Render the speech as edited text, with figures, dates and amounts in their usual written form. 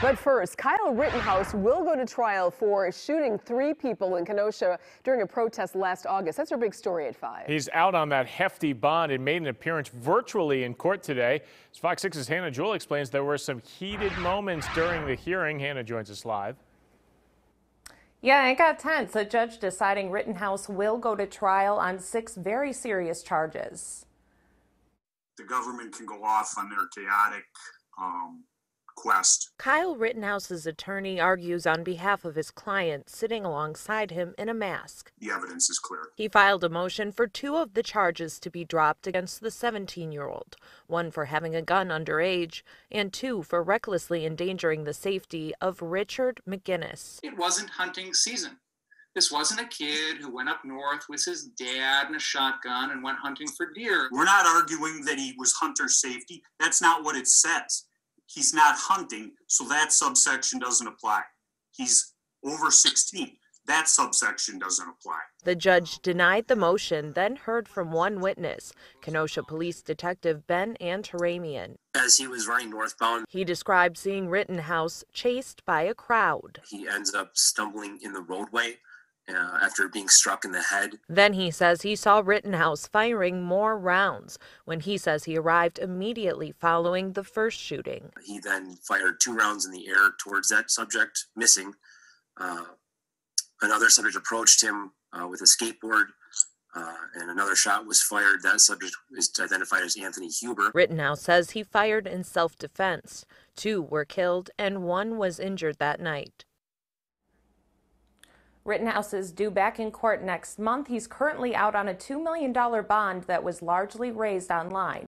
But first, Kyle Rittenhouse will go to trial for shooting 3 people in Kenosha during a protest last August. That's our big story at 5. He's out on that hefty bond and made an appearance virtually in court today. As Fox 6's Hannah Jewell explains, there were some heated moments during the hearing. Hannah joins us live. Yeah, it got tense. A judge deciding Rittenhouse will go to trial on 6 very serious charges. The government can go off on their chaotic quest. Kyle Rittenhouse's attorney argues on behalf of his client, sitting alongside him in a mask. The evidence is clear. He filed a motion for 2 of the charges to be dropped against the 17-year-old, 1 for having a gun underage, and 2 for recklessly endangering the safety of Richard McGinnis. It wasn't hunting season. This wasn't a kid who went up north with his dad and a shotgun and went hunting for deer. We're not arguing that he was hunter safety. That's not what it says. He's not hunting, so that subsection doesn't apply. He's over 16. That subsection doesn't apply. The judge denied the motion, then heard from one witness, Kenosha Police Detective Ben Antaramian. As he was running northbound, He described seeing Rittenhouse chased by a crowd. he ends up stumbling in the roadway after being struck in the head. Then he says he saw Rittenhouse firing more rounds when he says he arrived immediately following the first shooting. He then fired 2 rounds in the air towards that subject, missing. Another subject approached him with a skateboard, and another shot was fired. That subject is identified as Anthony Huber. Rittenhouse says he fired in self-defense. 2 were killed and 1 was injured that night. Rittenhouse is due back in court next month. He's currently out on a $2 million bond that was largely raised online.